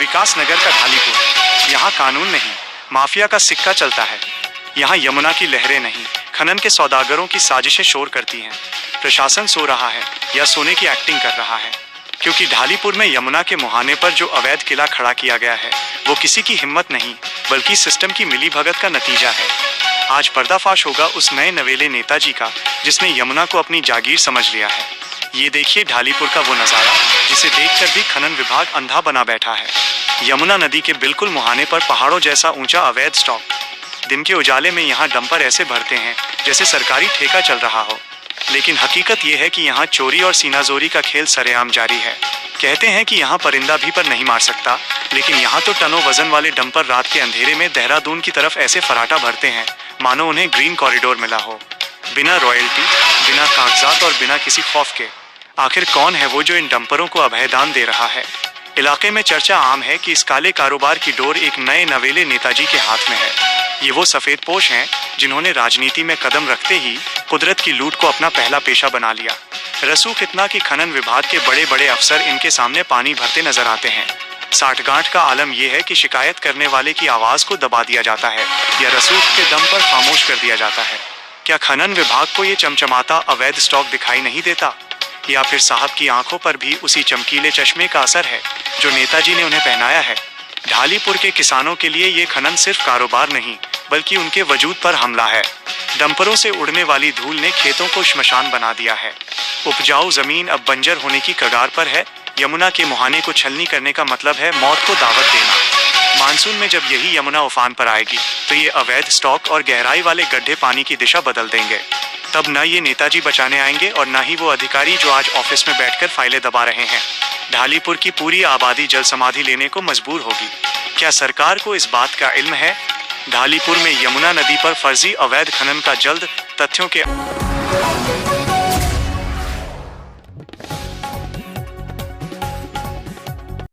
विकास नगर का ढालीपुर। यहाँ कानून नहीं, माफिया का सिक्का चलता है। यहाँ यमुना की लहरें नहीं, खनन के सौदागरों की साजिशें शोर करती हैं। प्रशासन सो रहा है या सोने की एक्टिंग कर रहा है, क्योंकि ढालीपुर में यमुना के मुहाने पर जो अवैध किला खड़ा किया गया है वो किसी की हिम्मत नहीं बल्कि सिस्टम की मिलीभगत का नतीजा है। आज पर्दाफाश होगा उस नए नवेले नेताजी का जिसने यमुना को अपनी जागीर समझ लिया है। ये देखिए ढालीपुर का वो नज़ारा जिसे देखकर भी खनन विभाग अंधा बना बैठा है। यमुना नदी के बिल्कुल मुहाने पर पहाड़ों जैसा ऊंचा अवैध स्टॉक। दिन के उजाले में यहाँ डंपर ऐसे भरते हैं जैसे सरकारी ठेका चल रहा हो, लेकिन हकीकत ये है कि यहाँ चोरी और सीनाजोरी का खेल सरेआम जारी है। कहते हैं कि यहाँ परिंदा भी पर नहीं मार सकता, लेकिन यहाँ तो टनों वजन वाले डंपर रात के अंधेरे में देहरादून की तरफ ऐसे फराटा भरते हैं मानो उन्हें ग्रीन कॉरिडोर मिला हो। बिना रॉयल्टी, बिना कागजात और बिना किसी खौफ के। आखिर कौन है वो जो इन डंपरों को अभयदान दे रहा है? इलाके में चर्चा आम है कि इस काले कारोबार की डोर एक नए नवेले नेताजी के हाथ में है। ये वो सफेद पोश हैं जिन्होंने राजनीति में कदम रखते ही कुदरत की लूट को अपना पहला पेशा बना लिया। रसूख इतना कि खनन विभाग के बड़े बड़े अफसर इनके सामने पानी भरते नजर आते हैं। साठगांठ का आलम यह है कि शिकायत करने वाले की आवाज को दबा दिया जाता है या रसूख के दम पर खामोश कर दिया जाता है। क्या खनन विभाग को ये चमचमाता अवैध स्टॉक दिखाई नहीं देता, या फिर साहब की आंखों पर भी उसी चमकीले चश्मे का असर है जो नेताजी ने उन्हें पहनाया है? ढालीपुर के किसानों के लिए ये खनन सिर्फ कारोबार नहीं बल्कि उनके वजूद पर हमला है। डंपरों से उड़ने वाली धूल ने खेतों को श्मशान बना दिया है। उपजाऊ जमीन अब बंजर होने की कगार पर है। यमुना के मुहाने को छलनी करने का मतलब है मौत को दावत देना। मानसून में जब यही यमुना उफान पर आएगी तो ये अवैध स्टॉक और गहराई वाले गड्ढे पानी की दिशा बदल देंगे। तब न ये नेताजी बचाने आएंगे और न ही वो अधिकारी जो आज ऑफिस में बैठकर फाइलें दबा रहे हैं। ढालीपुर की पूरी आबादी जल समाधि लेने को मजबूर होगी। क्या सरकार को इस बात का इल्म है? ढालीपुर में यमुना नदी पर फर्जी अवैध खनन का जल्द तथ्यों के